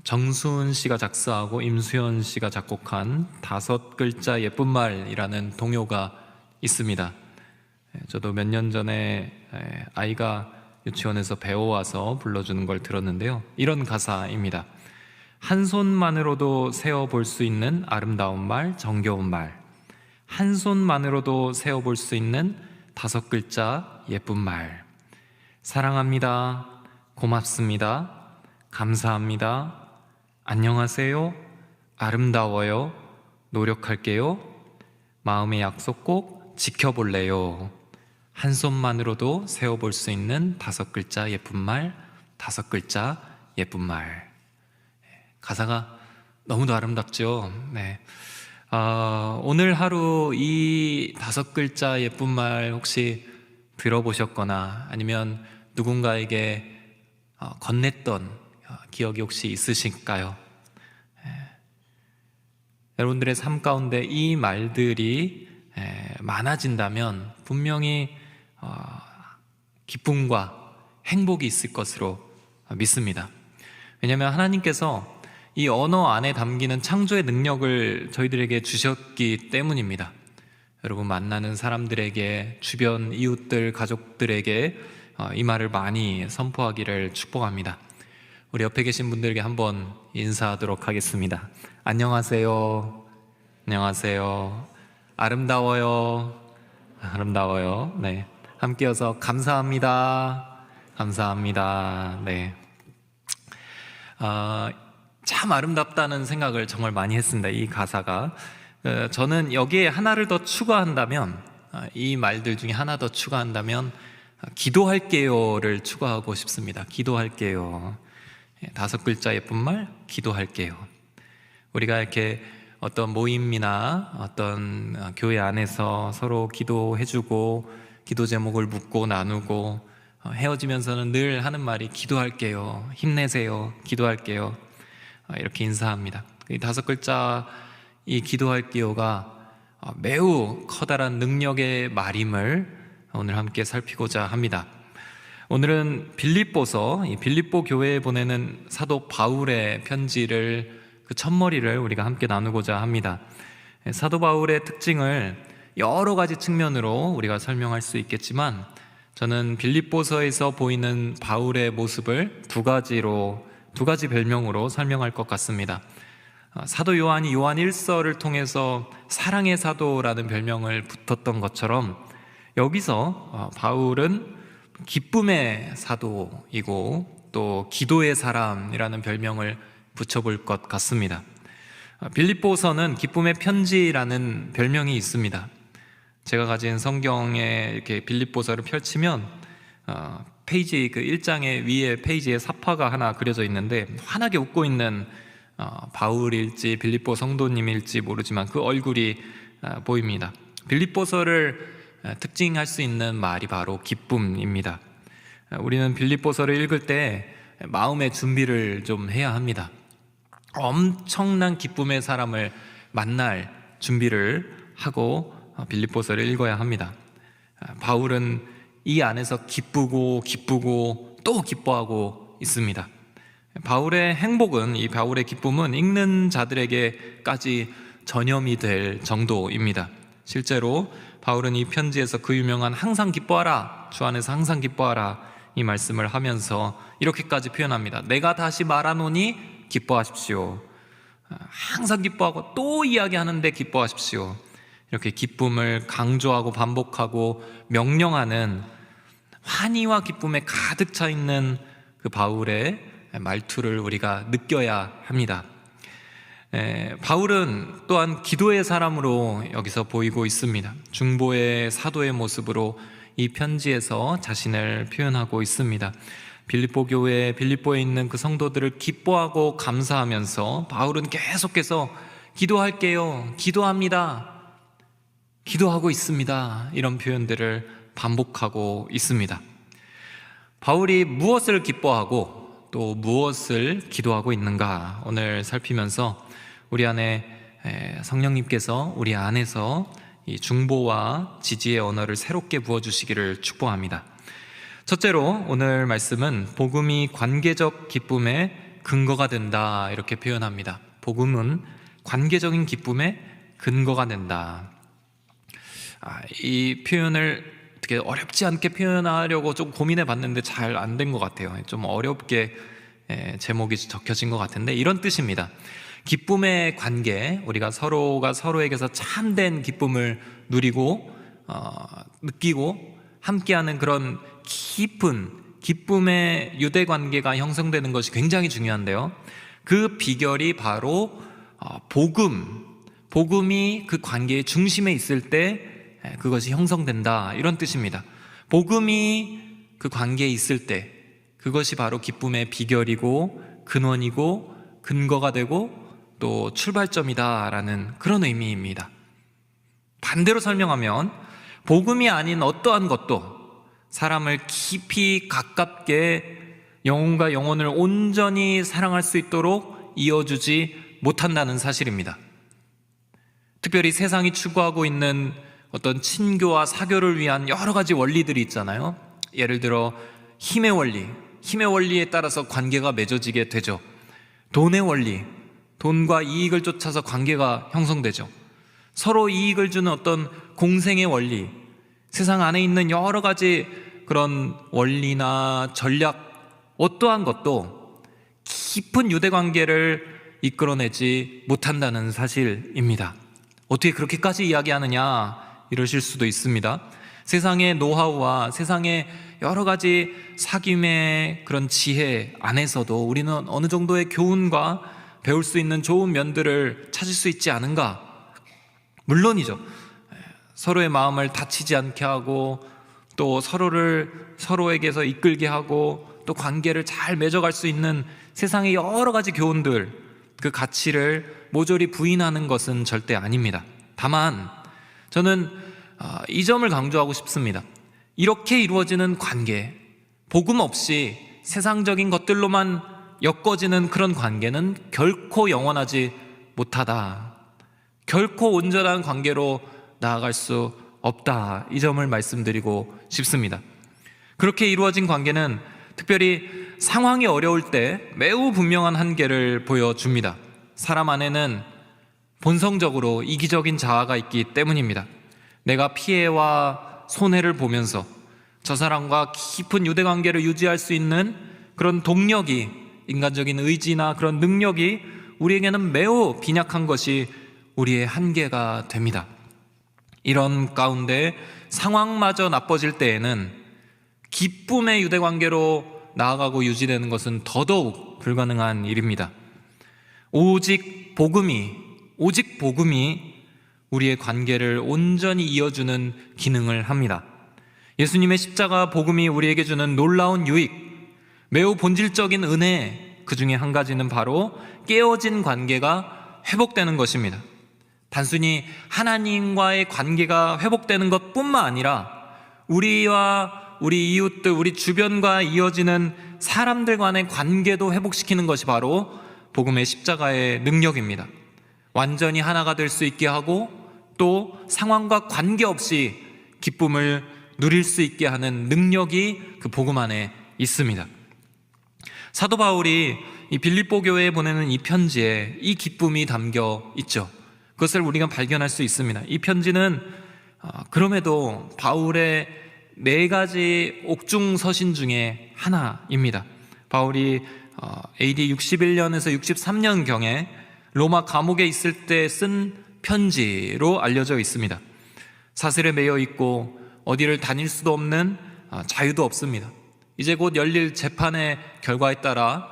정수은 씨가 작사하고 임수연 씨가 작곡한 5글자 예쁜 말이라는 동요가 있습니다. 저도 몇 년 전에 아이가 유치원에서 배워와서 불러주는 걸 들었는데요. 이런 가사입니다. 한 손만으로도 세어볼 수 있는 아름다운 말, 정겨운 말. 한 손만으로도 세어볼 수 있는 5글자 예쁜 말. 사랑합니다. 고맙습니다. 감사합니다. 안녕하세요. 아름다워요. 노력할게요. 마음의 약속 꼭 지켜볼래요. 한 손만으로도 세어볼 수 있는 5글자 예쁜 말, 5글자 예쁜 말. 가사가 너무도 아름답죠. 네. 오늘 하루 이 5글자 예쁜 말 혹시 들어보셨거나 아니면 누군가에게 건넸던 기억이 혹시 있으실까요? 여러분들의 삶 가운데 이 말들이 많아진다면 분명히 기쁨과 행복이 있을 것으로 믿습니다. 왜냐하면 하나님께서 이 언어 안에 담기는 창조의 능력을 저희들에게 주셨기 때문입니다. 여러분 만나는 사람들에게, 주변 이웃들, 가족들에게 이 말을 많이 선포하기를 축복합니다. 우리 옆에 계신 분들에게 한번 인사하도록 하겠습니다. 안녕하세요. 안녕하세요. 아름다워요. 아름다워요. 네. 함께여서 감사합니다. 감사합니다. 네. 참 아름답다는 생각을 정말 많이 했습니다. 이 가사가. 저는 여기에 하나를 더 추가한다면, 이 말들 중에 하나 더 추가한다면 기도할게요를 추가하고 싶습니다. 기도할게요. 5글자 예쁜 말, 기도할게요. 우리가 이렇게 어떤 모임이나 어떤 교회 안에서 서로 기도해주고 기도 제목을 묻고 나누고 헤어지면서는 늘 하는 말이 기도할게요. 힘내세요. 기도할게요. 이렇게 인사합니다. 이 5글자 이 기도할게요가 매우 커다란 능력의 말임을 오늘 함께 살피고자 합니다. 오늘은 빌립보서, 이 빌립보 교회에 보내는 사도 바울의 편지를, 그 첫머리를 우리가 함께 나누고자 합니다. 사도 바울의 특징을 여러 가지 측면으로 우리가 설명할 수 있겠지만 저는 빌립보서에서 보이는 바울의 모습을 두 가지 별명으로 설명할 것 같습니다. 사도 요한이 요한 1서를 통해서 사랑의 사도라는 별명을 붙었던 것처럼 여기서 바울은 기쁨의 사도이고 또 기도의 사람이라는 별명을 붙여볼 것 같습니다. 빌립보서는 기쁨의 편지라는 별명이 있습니다. 제가 가진 성경에 이렇게 빌립보서를 펼치면 페이지 그 1장의 위에 페이지에 사파가 하나 그려져 있는데 환하게 웃고 있는 바울일지 빌립보 성도님일지 모르지만 그 얼굴이 보입니다. 빌립보서를 특징할 수 있는 말이 바로 기쁨입니다. 우리는 빌립보서를 읽을 때 마음의 준비를 좀 해야 합니다. 엄청난 기쁨의 사람을 만날 준비를 하고 빌립보서를 읽어야 합니다. 바울은 이 안에서 기쁘고 또 기뻐하고 있습니다. 바울의 행복은, 이 바울의 기쁨은 읽는 자들에게까지 전염이 될 정도입니다. 실제로 바울은 이 편지에서 그 유명한 항상 기뻐하라, 주 안에서 항상 기뻐하라 이 말씀을 하면서 이렇게까지 표현합니다. 내가 다시 말하노니 기뻐하십시오. 항상 기뻐하고 또 이야기하는데 기뻐하십시오. 이렇게 기쁨을 강조하고 반복하고 명령하는 환희와 기쁨에 가득 차 있는 그 바울의 말투를 우리가 느껴야 합니다. 바울은 또한 기도의 사람으로 여기서 보이고 있습니다. 중보의 사도의 모습으로 이 편지에서 자신을 표현하고 있습니다. 빌립보 교회, 빌립보에 있는 그 성도들을 기뻐하고 감사하면서 바울은 계속해서 기도할게요, 기도합니다, 기도하고 있습니다, 이런 표현들을 반복하고 있습니다. 바울이 무엇을 기뻐하고 또 무엇을 기도하고 있는가 오늘 살피면서 우리 안에 성령님께서 우리 안에서 이 중보와 지지의 언어를 새롭게 부어주시기를 축복합니다. 첫째로 오늘 말씀은 복음이 관계적 기쁨의 근거가 된다 이렇게 표현합니다. 복음은 관계적인 기쁨의 근거가 된다. 이 표현을 어떻게 어렵지 않게 표현하려고 좀 고민해 봤는데 잘 안 된 것 같아요. 좀 어렵게 제목이 적혀진 것 같은데 이런 뜻입니다. 기쁨의 관계, 우리가 서로가 서로에게서 참된 기쁨을 누리고 느끼고 함께하는 그런 깊은 기쁨의 유대 관계가 형성되는 것이 굉장히 중요한데요, 그 비결이 바로 복음이 그 관계의 중심에 있을 때 그것이 형성된다 이런 뜻입니다. 복음이 그 관계에 있을 때 그것이 바로 기쁨의 비결이고 근원이고 근거가 되고 또 출발점이다라는 그런 의미입니다. 반대로 설명하면 복음이 아닌 어떠한 것도 사람을 깊이 가깝게 영혼과 영혼을 온전히 사랑할 수 있도록 이어주지 못한다는 사실입니다. 특별히 세상이 추구하고 있는 어떤 친교와 사교를 위한 여러 가지 원리들이 있잖아요. 예를 들어 힘의 원리에 따라서 관계가 맺어지게 되죠. 돈의 원리, 돈과 이익을 쫓아서 관계가 형성되죠. 서로 이익을 주는 어떤 공생의 원리, 세상 안에 있는 여러 가지 그런 원리나 전략, 어떠한 것도 깊은 유대 관계를 이끌어내지 못한다는 사실입니다. 어떻게 그렇게까지 이야기하느냐 이러실 수도 있습니다. 세상의 노하우와 세상의 여러 가지 사귐의 그런 지혜 안에서도 우리는 어느 정도의 교훈과 배울 수 있는 좋은 면들을 찾을 수 있지 않은가? 물론이죠. 서로의 마음을 다치지 않게 하고 또 서로에게서 이끌게 하고 또 관계를 잘 맺어갈 수 있는 세상의 여러 가지 교훈들, 그 가치를 모조리 부인하는 것은 절대 아닙니다. 다만 저는 이 점을 강조하고 싶습니다. 이렇게 이루어지는 관계, 복음 없이 세상적인 것들로만 엮어지는 그런 관계는 결코 영원하지 못하다. 결코 온전한 관계로 나아갈 수 없다. 이 점을 말씀드리고 싶습니다. 그렇게 이루어진 관계는 특별히 상황이 어려울 때 매우 분명한 한계를 보여줍니다. 사람 안에는 본성적으로 이기적인 자아가 있기 때문입니다. 내가 피해와 손해를 보면서 저 사람과 깊은 유대관계를 유지할 수 있는 그런 동력이, 인간적인 의지나 그런 능력이 우리에게는 매우 빈약한 것이 우리의 한계가 됩니다. 이런 가운데 상황마저 나빠질 때에는 기쁨의 유대관계로 나아가고 유지되는 것은 더더욱 불가능한 일입니다. 오직 복음이 우리의 관계를 온전히 이어주는 기능을 합니다. 예수님의 십자가 복음이 우리에게 주는 놀라운 유익, 매우 본질적인 은혜, 그 중에 한 가지는 바로 깨어진 관계가 회복되는 것입니다. 단순히 하나님과의 관계가 회복되는 것뿐만 아니라 우리와 우리 이웃들, 우리 주변과 이어지는 사람들 간의 관계도 회복시키는 것이 바로 복음의 십자가의 능력입니다. 완전히 하나가 될 수 있게 하고 또 상황과 관계없이 기쁨을 누릴 수 있게 하는 능력이 그 복음 안에 있습니다. 사도 바울이 이 빌립보 교회에 보내는 이 편지에 이 기쁨이 담겨 있죠. 그것을 우리가 발견할 수 있습니다. 이 편지는 그럼에도 바울의 4가지 옥중서신 중에 하나입니다. 바울이 AD 61년에서 63년경에 로마 감옥에 있을 때 쓴 편지로 알려져 있습니다. 사슬에 매여 있고 어디를 다닐 수도 없는 자유도 없습니다. 이제 곧 열릴 재판의 결과에 따라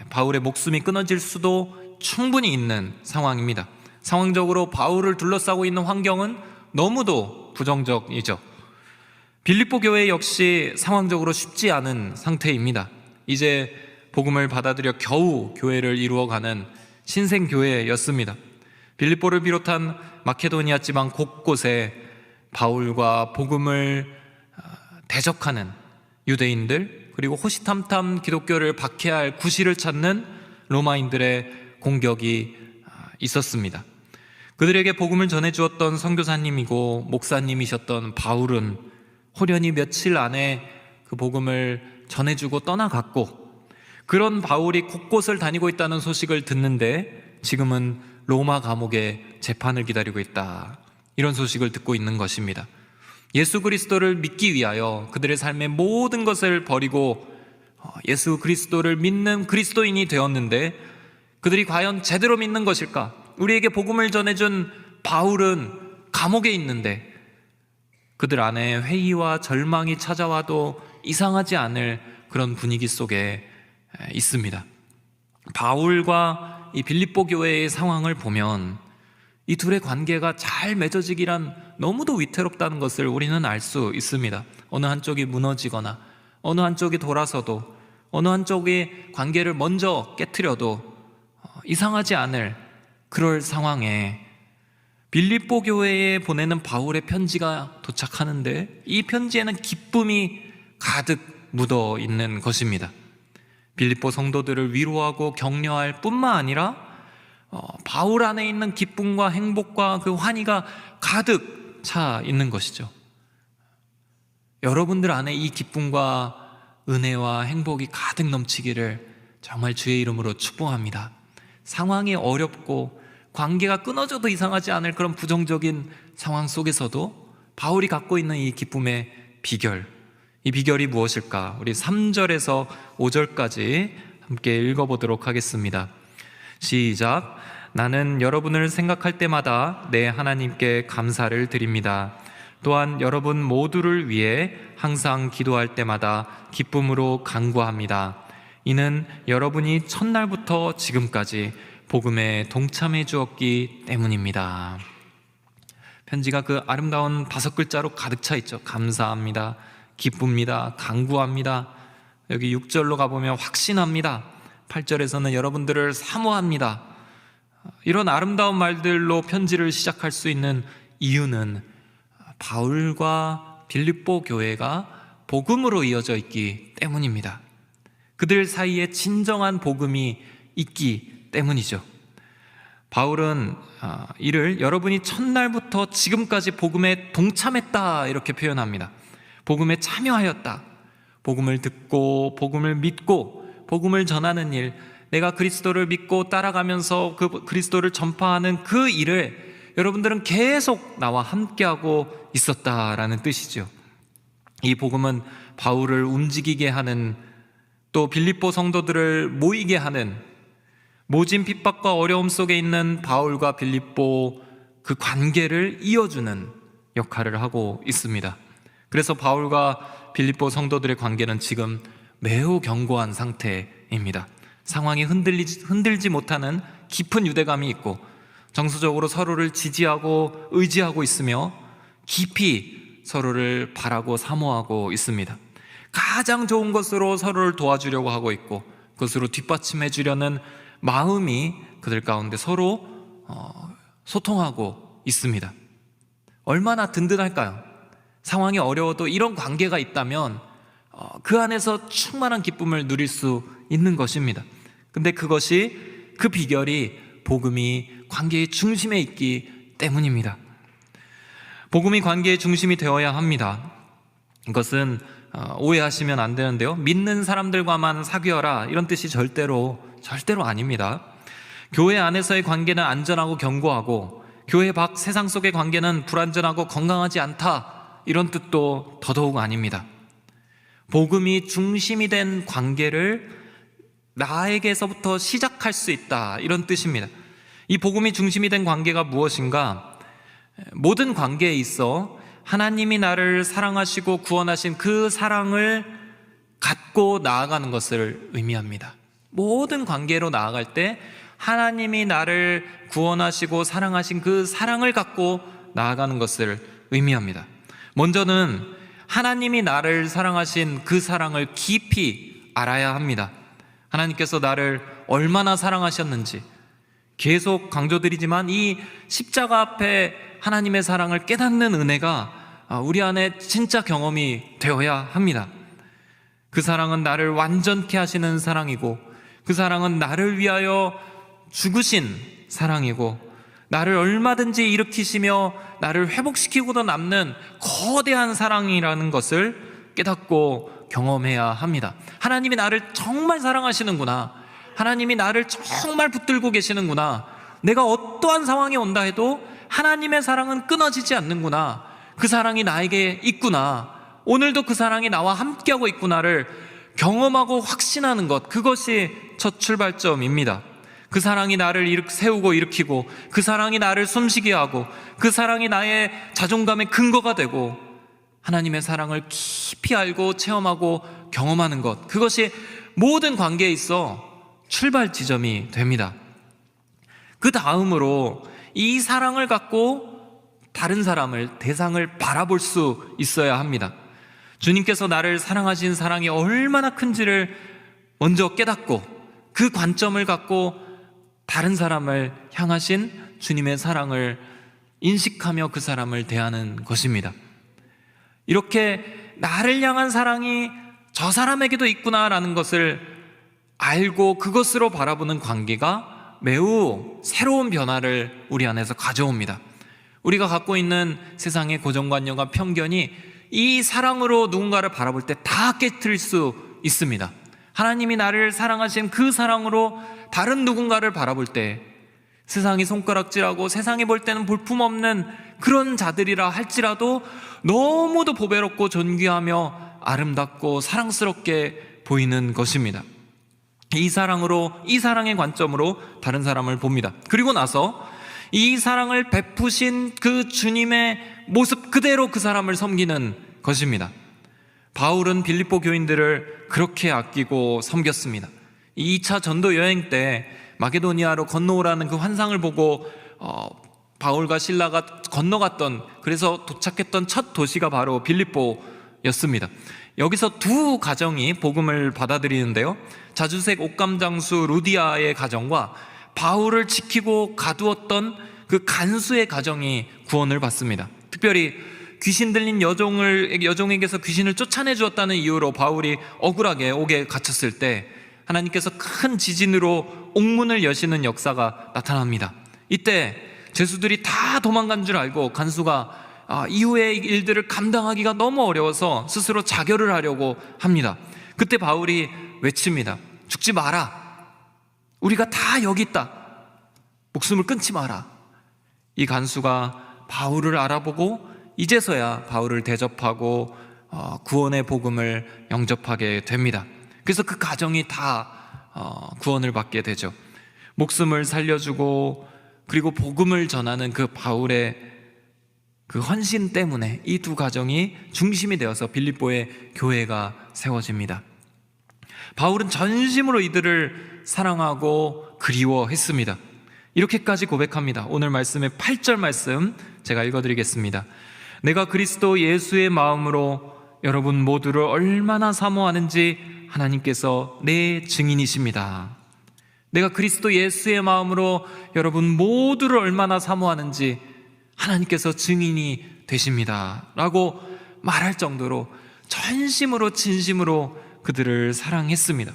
바울의 목숨이 끊어질 수도 충분히 있는 상황입니다. 상황적으로 바울을 둘러싸고 있는 환경은 너무도 부정적이죠. 빌립보 교회 역시 상황적으로 쉽지 않은 상태입니다. 이제 복음을 받아들여 겨우 교회를 이루어가는 신생교회였습니다. 빌립보를 비롯한 마케도니아 지방 곳곳에 바울과 복음을 대적하는 유대인들, 그리고 호시탐탐 기독교를 박해할 구실을 찾는 로마인들의 공격이 있었습니다. 그들에게 복음을 전해주었던 선교사님이고 목사님이셨던 바울은 호련히 며칠 안에 그 복음을 전해주고 떠나갔고, 그런 바울이 곳곳을 다니고 있다는 소식을 듣는데 지금은 로마 감옥에 재판을 기다리고 있다, 이런 소식을 듣고 있는 것입니다. 예수 그리스도를 믿기 위하여 그들의 삶의 모든 것을 버리고 예수 그리스도를 믿는 그리스도인이 되었는데 그들이 과연 제대로 믿는 것일까? 우리에게 복음을 전해준 바울은 감옥에 있는데 그들 안에 회의와 절망이 찾아와도 이상하지 않을 그런 분위기 속에 있습니다. 바울과 이 빌립보 교회의 상황을 보면 이 둘의 관계가 잘 맺어지기란 너무도 위태롭다는 것을 우리는 알 수 있습니다. 어느 한쪽이 무너지거나 어느 한쪽이 돌아서도 어느 한쪽이 관계를 먼저 깨트려도 이상하지 않을 그럴 상황에 빌립보 교회에 보내는 바울의 편지가 도착하는데 이 편지에는 기쁨이 가득 묻어 있는 것입니다. 빌립보 성도들을 위로하고 격려할 뿐만 아니라 바울 안에 있는 기쁨과 행복과 그 환희가 가득 차 있는 것이죠. 여러분들 안에 이 기쁨과 은혜와 행복이 가득 넘치기를 정말 주의 이름으로 축복합니다. 상황이 어렵고 관계가 끊어져도 이상하지 않을 그런 부정적인 상황 속에서도 바울이 갖고 있는 이 기쁨의 비결, 이 비결이 무엇일까? 우리 3절에서 5절까지 함께 읽어보도록 하겠습니다. 시작. 나는 여러분을 생각할 때마다 내 하나님께 감사를 드립니다. 또한 여러분 모두를 위해 항상 기도할 때마다 기쁨으로 간구합니다. 이는 여러분이 첫날부터 지금까지 복음에 동참해 주었기 때문입니다. 편지가 그 아름다운 5글자로 가득 차 있죠. 감사합니다, 기쁩니다, 간구합니다. 여기 6절로 가보면 확신합니다. 8절에서는 여러분들을 사모합니다. 이런 아름다운 말들로 편지를 시작할 수 있는 이유는 바울과 빌립보 교회가 복음으로 이어져 있기 때문입니다. 그들 사이에 진정한 복음이 있기 때문이죠. 바울은 이를 여러분이 첫날부터 지금까지 복음에 동참했다, 이렇게 표현합니다. 복음에 참여하였다. 복음을 듣고 복음을 믿고 복음을 전하는 일, 내가 그리스도를 믿고 따라가면서 그 그리스도를 전파하는 그 일을 여러분들은 계속 나와 함께하고 있었다라는 뜻이죠. 이 복음은 바울을 움직이게 하는, 또 빌립보 성도들을 모이게 하는, 모진 핍박과 어려움 속에 있는 바울과 빌립보 그 관계를 이어주는 역할을 하고 있습니다. 그래서 바울과 빌립보 성도들의 관계는 지금 매우 견고한 상태입니다. 상황이 흔들지 못하는 깊은 유대감이 있고 정서적으로 서로를 지지하고 의지하고 있으며 깊이 서로를 바라고 사모하고 있습니다. 가장 좋은 것으로 서로를 도와주려고 하고 있고 그것으로 뒷받침해 주려는 마음이 그들 가운데 서로 소통하고 있습니다. 얼마나 든든할까요? 상황이 어려워도 이런 관계가 있다면 그 안에서 충만한 기쁨을 누릴 수 있는 것입니다. 근데 그것이, 그 비결이 복음이 관계의 중심에 있기 때문입니다. 복음이 관계의 중심이 되어야 합니다. 이것은 오해하시면 안 되는데요, 믿는 사람들과만 사귀어라, 이런 뜻이 절대로 아닙니다. 교회 안에서의 관계는 안전하고 견고하고 교회 밖 세상 속의 관계는 불안전하고 건강하지 않다, 이런 뜻도 더더욱 아닙니다. 복음이 중심이 된 관계를 나에게서부터 시작할 수 있다, 이런 뜻입니다. 이 복음이 중심이 된 관계가 무엇인가? 모든 관계에 있어 하나님이 나를 사랑하시고 구원하신 그 사랑을 갖고 나아가는 것을 의미합니다. 모든 관계로 나아갈 때 하나님이 나를 구원하시고 사랑하신 그 사랑을 갖고 나아가는 것을 의미합니다. 먼저는 하나님이 나를 사랑하신 그 사랑을 깊이 알아야 합니다. 하나님께서 나를 얼마나 사랑하셨는지 계속 강조드리지만 이 십자가 앞에 하나님의 사랑을 깨닫는 은혜가 우리 안에 진짜 경험이 되어야 합니다. 그 사랑은 나를 완전케 하시는 사랑이고 그 사랑은 나를 위하여 죽으신 사랑이고 나를 얼마든지 일으키시며 나를 회복시키고도 남는 거대한 사랑이라는 것을 깨닫고 경험해야 합니다. 하나님이 나를 정말 사랑하시는구나, 하나님이 나를 정말 붙들고 계시는구나, 내가 어떠한 상황이 온다 해도 하나님의 사랑은 끊어지지 않는구나, 그 사랑이 나에게 있구나, 오늘도 그 사랑이 나와 함께하고 있구나를 경험하고 확신하는 것, 그것이 첫 출발점입니다. 그 사랑이 나를 세우고 일으키고, 그 사랑이 나를 숨쉬게 하고, 그 사랑이 나의 자존감의 근거가 되고, 하나님의 사랑을 깊이 알고 체험하고 경험하는 것, 그것이 모든 관계에 있어 출발 지점이 됩니다. 그 다음으로 이 사랑을 갖고 다른 사람을, 대상을 바라볼 수 있어야 합니다. 주님께서 나를 사랑하신 사랑이 얼마나 큰지를 먼저 깨닫고, 그 관점을 갖고 다른 사람을 향하신 주님의 사랑을 인식하며 그 사람을 대하는 것입니다. 이렇게 나를 향한 사랑이 저 사람에게도 있구나라는 것을 알고 그것으로 바라보는 관계가 매우 새로운 변화를 우리 안에서 가져옵니다. 우리가 갖고 있는 세상의 고정관념과 편견이 이 사랑으로 누군가를 바라볼 때 다 깨트릴 수 있습니다. 하나님이 나를 사랑하신 그 사랑으로 다른 누군가를 바라볼 때 세상이 손가락질하고 세상이 볼 때는 볼품없는 그런 자들이라 할지라도 너무도 보배롭고 존귀하며 아름답고 사랑스럽게 보이는 것입니다. 이 사랑으로, 이 사랑의 관점으로 다른 사람을 봅니다. 그리고 나서 이 사랑을 베푸신 그 주님의 모습 그대로 그 사람을 섬기는 것입니다. 바울은 빌립보 교인들을 그렇게 아끼고 섬겼습니다. 2차 전도 여행 때 마게도니아로 건너오라는 그 환상을 보고 바울과 실라가 건너갔던, 그래서 도착했던 첫 도시가 바로 빌립보였습니다. 여기서 두 가정이 복음을 받아들이는데요, 자주색 옷감장수 루디아의 가정과 바울을 지키고 가두었던 그 간수의 가정이 구원을 받습니다. 특별히 귀신 들린 여종에게서 귀신을 쫓아내 주었다는 이유로 바울이 억울하게 옥에 갇혔을 때 하나님께서 큰 지진으로 옥문을 여시는 역사가 나타납니다. 이때 죄수들이 다 도망간 줄 알고 간수가 이후의 일들을 감당하기가 너무 어려워서 스스로 자결을 하려고 합니다. 그때 바울이 외칩니다. 죽지 마라. 우리가 다 여기 있다. 목숨을 끊지 마라. 이 간수가 바울을 알아보고 이제서야 바울을 대접하고 구원의 복음을 영접하게 됩니다. 그래서 그 가정이 다 구원을 받게 되죠. 목숨을 살려주고 그리고 복음을 전하는 그 바울의 그 헌신 때문에 이 두 가정이 중심이 되어서 빌립보의 교회가 세워집니다. 바울은 전심으로 이들을 사랑하고 그리워했습니다. 이렇게까지 고백합니다. 오늘 말씀의 8절 말씀 제가 읽어드리겠습니다. 내가 그리스도 예수의 마음으로 여러분 모두를 얼마나 사모하는지 하나님께서 내 증인이십니다. 내가 그리스도 예수의 마음으로 여러분 모두를 얼마나 사모하는지 하나님께서 증인이 되십니다 라고 말할 정도로 전심으로 진심으로 그들을 사랑했습니다.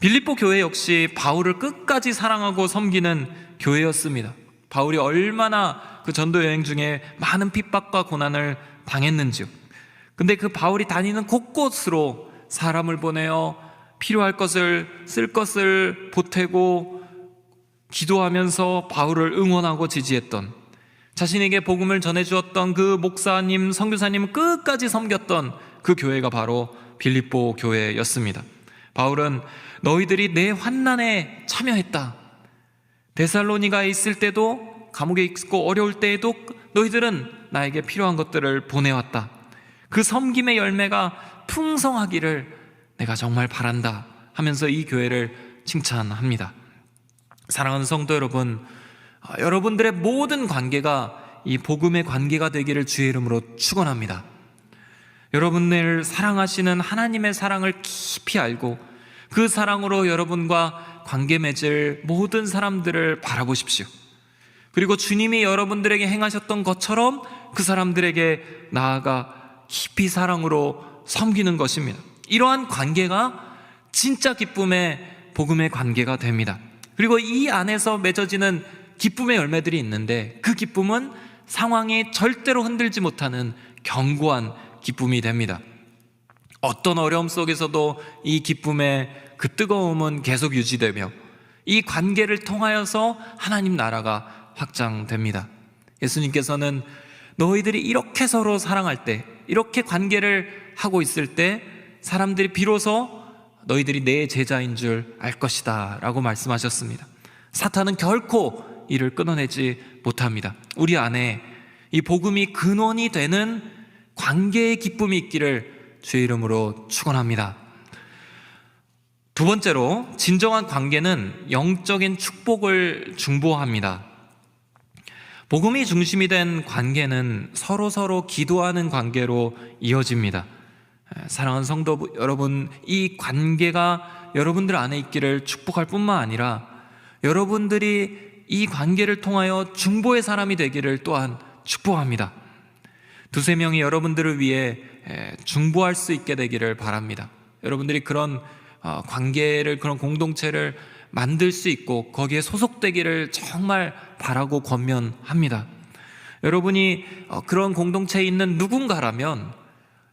빌립보 교회 역시 바울을 끝까지 사랑하고 섬기는 교회였습니다. 바울이 얼마나 그 전도 여행 중에 많은 핍박과 고난을 당했는지요. 근데 그 바울이 다니는 곳곳으로 사람을 보내어 필요할 것을, 쓸 것을 보태고 기도하면서 바울을 응원하고 지지했던, 자신에게 복음을 전해주었던 그 목사님, 선교사님을 끝까지 섬겼던 그 교회가 바로 빌립보 교회였습니다. 바울은 너희들이 내 환난에 참여했다. 데살로니가에 있을 때도, 감옥에 있고 어려울 때에도 너희들은 나에게 필요한 것들을 보내왔다. 그 섬김의 열매가 풍성하기를 내가 정말 바란다 하면서 이 교회를 칭찬합니다. 사랑하는 성도 여러분, 여러분들의 모든 관계가 이 복음의 관계가 되기를 주의 이름으로 축원합니다. 여러분을 사랑하시는 하나님의 사랑을 깊이 알고 그 사랑으로 여러분과 관계 맺을 모든 사람들을 바라보십시오. 그리고 주님이 여러분들에게 행하셨던 것처럼 그 사람들에게 나아가 깊이 사랑으로 섬기는 것입니다. 이러한 관계가 진짜 기쁨의 복음의 관계가 됩니다. 그리고 이 안에서 맺어지는 기쁨의 열매들이 있는데 그 기쁨은 상황이 절대로 흔들지 못하는 견고한 기쁨이 됩니다. 어떤 어려움 속에서도 이 기쁨의 그 뜨거움은 계속 유지되며 이 관계를 통하여서 하나님 나라가 확장됩니다. 예수님께서는 너희들이 이렇게 서로 사랑할 때, 이렇게 관계를 하고 있을 때 사람들이 비로소 너희들이 내 제자인 줄 알 것이다 라고 말씀하셨습니다. 사탄은 결코 이를 끊어내지 못합니다. 우리 안에 이 복음이 근원이 되는 관계의 기쁨이 있기를 주의 이름으로 축원합니다. 두 번째로, 진정한 관계는 영적인 축복을 중보합니다. 복음이 중심이 된 관계는 서로 기도하는 관계로 이어집니다. 사랑하는 성도 여러분, 이 관계가 여러분들 안에 있기를 축복할 뿐만 아니라 여러분들이 이 관계를 통하여 중보의 사람이 되기를 또한 축복합니다. 두세 명이 여러분들을 위해 중보할 수 있게 되기를 바랍니다. 여러분들이 그런 관계를, 그런 공동체를 만들 수 있고 거기에 소속되기를 정말 바라고 권면합니다. 여러분이 그런 공동체에 있는 누군가라면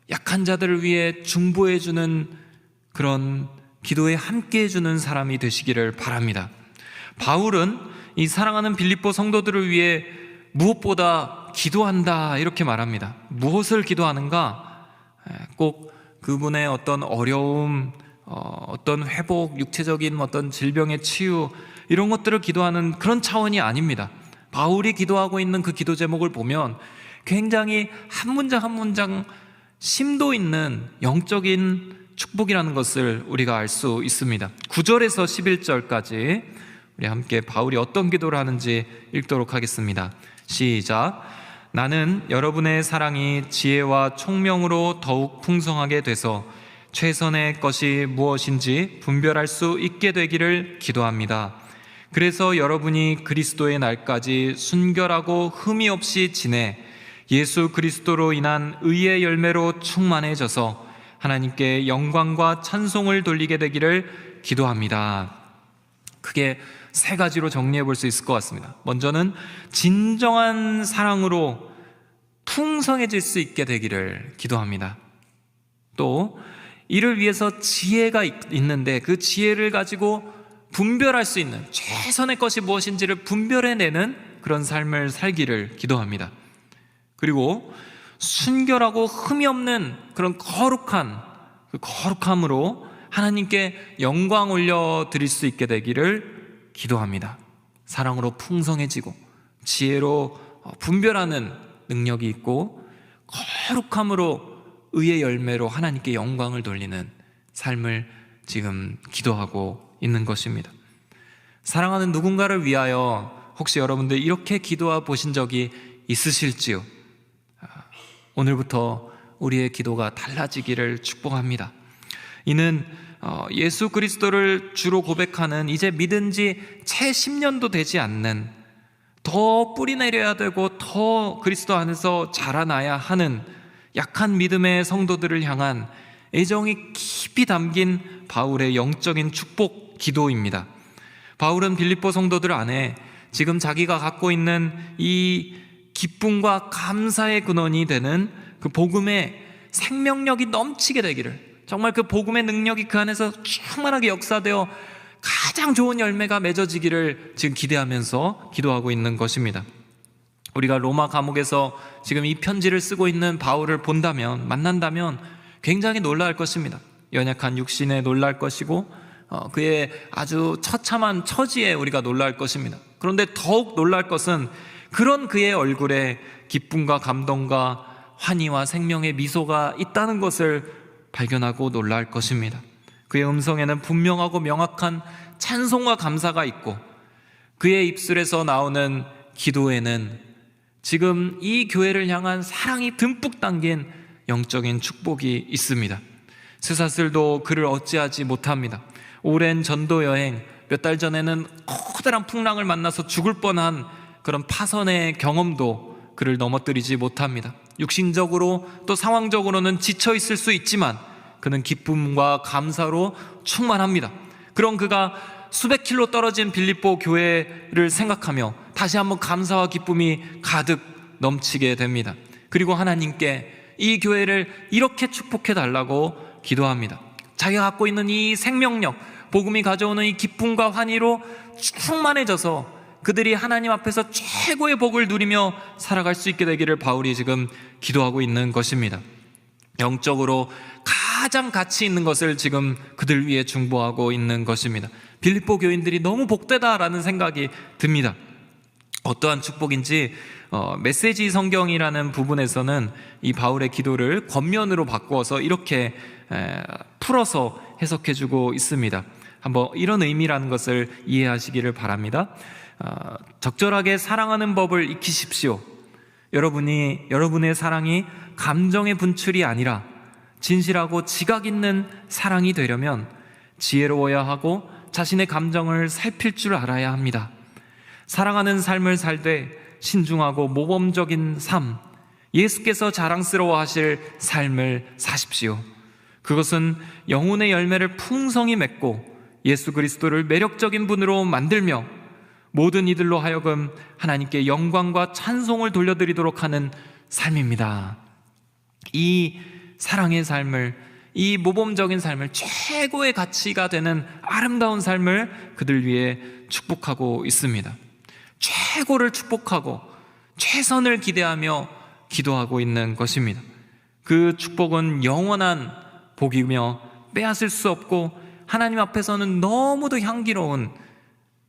약한 자들을 위해 중보해주는, 그런 기도에 함께해주는 사람이 되시기를 바랍니다. 바울은 이 사랑하는 빌립보 성도들을 위해 무엇보다 기도한다 이렇게 말합니다. 무엇을 기도하는가? 꼭 그분의 어떤 어려움, 어떤 회복, 육체적인 어떤 질병의 치유, 이런 것들을 기도하는 그런 차원이 아닙니다. 바울이 기도하고 있는 그 기도 제목을 보면 굉장히 한 문장 한 문장 심도 있는 영적인 축복이라는 것을 우리가 알 수 있습니다. 9절에서 11절까지 우리 함께 바울이 어떤 기도를 하는지 읽도록 하겠습니다. 시작. 나는 여러분의 사랑이 지혜와 총명으로 더욱 풍성하게 돼서 최선의 것이 무엇인지 분별할 수 있게 되기를 기도합니다. 그래서 여러분이 그리스도의 날까지 순결하고 흠이 없이 지내 예수 그리스도로 인한 의의 열매로 충만해져서 하나님께 영광과 찬송을 돌리게 되기를 기도합니다. 크게 세 가지로 정리해 볼 수 있을 것 같습니다. 먼저는 진정한 사랑으로 풍성해질 수 있게 되기를 기도합니다. 또 이를 위해서 지혜가 있는데 그 지혜를 가지고 분별할 수 있는, 최선의 것이 무엇인지를 분별해내는 그런 삶을 살기를 기도합니다. 그리고 순결하고 흠이 없는 그런 거룩한, 그 거룩함으로 하나님께 영광 올려드릴 수 있게 되기를 기도합니다. 사랑으로 풍성해지고 지혜로 분별하는 능력이 있고 거룩함으로 의의 열매로 하나님께 영광을 돌리는 삶을 지금 기도하고 있는 것입니다. 사랑하는 누군가를 위하여 혹시 여러분들 이렇게 기도해 보신 적이 있으실지요? 오늘부터 우리의 기도가 달라지기를 축복합니다. 이는 예수 그리스도를 주로 고백하는, 이제 믿은 지 채 10년도 되지 않는, 더 뿌리 내려야 되고 더 그리스도 안에서 자라나야 하는 약한 믿음의 성도들을 향한 애정이 깊이 담긴 바울의 영적인 축복 기도입니다. 바울은 빌립보 성도들 안에 지금 자기가 갖고 있는 이 기쁨과 감사의 근원이 되는 그 복음의 생명력이 넘치게 되기를, 정말 그 복음의 능력이 그 안에서 충만하게 역사되어 가장 좋은 열매가 맺어지기를 지금 기대하면서 기도하고 있는 것입니다. 우리가 로마 감옥에서 지금 이 편지를 쓰고 있는 바울을 본다면, 만난다면 굉장히 놀랄 것입니다. 연약한 육신에 놀랄 것이고 그의 아주 처참한 처지에 우리가 놀랄 것입니다. 그런데 더욱 놀랄 것은 그런 그의 얼굴에 기쁨과 감동과 환희와 생명의 미소가 있다는 것을 발견하고 놀랄 것입니다. 그의 음성에는 분명하고 명확한 찬송과 감사가 있고 그의 입술에서 나오는 기도에는 지금 이 교회를 향한 사랑이 듬뿍 담긴 영적인 축복이 있습니다. 쇠사슬도 그를 어찌하지 못합니다. 오랜 전도 여행, 몇 달 전에는 커다란 풍랑을 만나서 죽을 뻔한 그런 파선의 경험도 그를 넘어뜨리지 못합니다. 육신적으로 또 상황적으로는 지쳐 있을 수 있지만 그는 기쁨과 감사로 충만합니다. 그런 그가 수백 킬로 떨어진 빌립보 교회를 생각하며 다시 한번 감사와 기쁨이 가득 넘치게 됩니다. 그리고 하나님께 이 교회를 이렇게 축복해 달라고 기도합니다. 자기가 갖고 있는 이 생명력, 복음이 가져오는 이 기쁨과 환희로 충만해져서 그들이 하나님 앞에서 최고의 복을 누리며 살아갈 수 있게 되기를 바울이 지금 기도하고 있는 것입니다. 영적으로 가장 가치 있는 것을 지금 그들 위해 중보하고 있는 것입니다. 빌립보 교인들이 너무 복되다라는 생각이 듭니다. 어떠한 축복인지 메시지 성경이라는 부분에서는 이 바울의 기도를 겉면으로 바꾸어서 이렇게 풀어서 해석해주고 있습니다. 한번 이런 의미라는 것을 이해하시기를 바랍니다. 적절하게 사랑하는 법을 익히십시오. 여러분의 사랑이 감정의 분출이 아니라 진실하고 지각 있는 사랑이 되려면 지혜로워야 하고 자신의 감정을 살필 줄 알아야 합니다. 사랑하는 삶을 살되 신중하고 모범적인 삶, 예수께서 자랑스러워 하실 삶을 사십시오. 그것은 영혼의 열매를 풍성히 맺고 예수 그리스도를 매력적인 분으로 만들며 모든 이들로 하여금 하나님께 영광과 찬송을 돌려드리도록 하는 삶입니다. 이 사랑의 삶을, 이 모범적인 삶을, 최고의 가치가 되는 아름다운 삶을 그들 위해 축복하고 있습니다. 최고를 축복하고 최선을 기대하며 기도하고 있는 것입니다. 그 축복은 영원한 복이며 빼앗을 수 없고 하나님 앞에서는 너무도 향기로운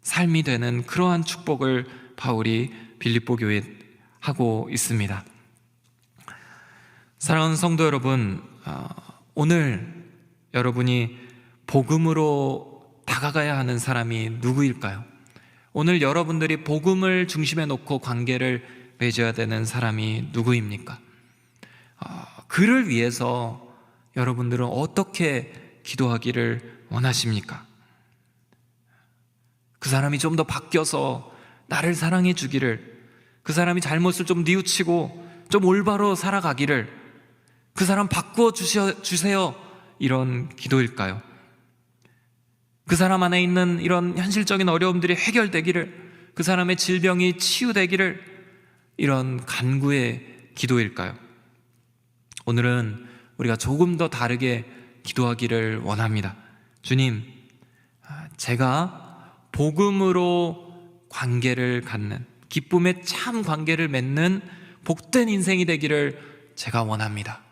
삶이 되는 그러한 축복을 바울이 빌립보 교회에 하고 있습니다. 사랑하는 성도 여러분, 오늘 여러분이 복음으로 다가가야 하는 사람이 누구일까요? 오늘 여러분들이 복음을 중심에 놓고 관계를 맺어야 되는 사람이 누구입니까? 그를 위해서 여러분들은 어떻게 기도하기를 원하십니까? 그 사람이 좀 더 바뀌어서 나를 사랑해 주기를, 그 사람이 잘못을 좀 뉘우치고 좀 올바로 살아가기를, 그 사람 바꾸어 주세요, 이런 기도일까요? 그 사람 안에 있는 이런 현실적인 어려움들이 해결되기를, 그 사람의 질병이 치유되기를, 이런 간구의 기도일까요? 오늘은 우리가 조금 더 다르게 기도하기를 원합니다. 주님, 제가 복음으로 관계를 갖는, 기쁨의 참 관계를 맺는 복된 인생이 되기를 제가 원합니다.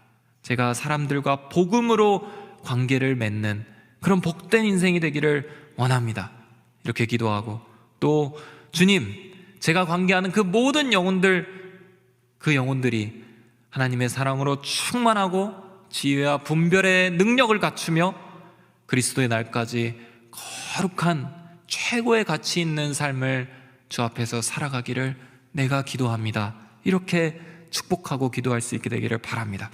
제가 사람들과 복음으로 관계를 맺는 그런 복된 인생이 되기를 원합니다. 이렇게 기도하고, 또 주님, 제가 관계하는 그 모든 영혼들, 그 영혼들이 하나님의 사랑으로 충만하고 지혜와 분별의 능력을 갖추며 그리스도의 날까지 거룩한 최고의 가치 있는 삶을 주 앞에서 살아가기를 내가 기도합니다. 이렇게 축복하고 기도할 수 있게 되기를 바랍니다.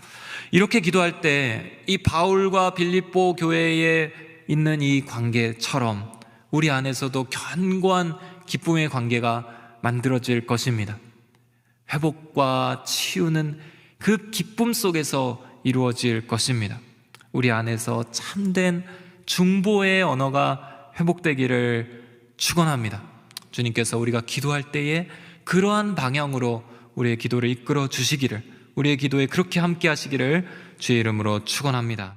이렇게 기도할 때 이 바울과 빌립보 교회에 있는 이 관계처럼 우리 안에서도 견고한 기쁨의 관계가 만들어질 것입니다. 회복과 치유는 그 기쁨 속에서 이루어질 것입니다. 우리 안에서 참된 중보의 언어가 회복되기를 축원합니다. 주님께서 우리가 기도할 때에 그러한 방향으로 우리의 기도를 이끌어 주시기를, 우리의 기도에 그렇게 함께 하시기를 주의 이름으로 축원합니다.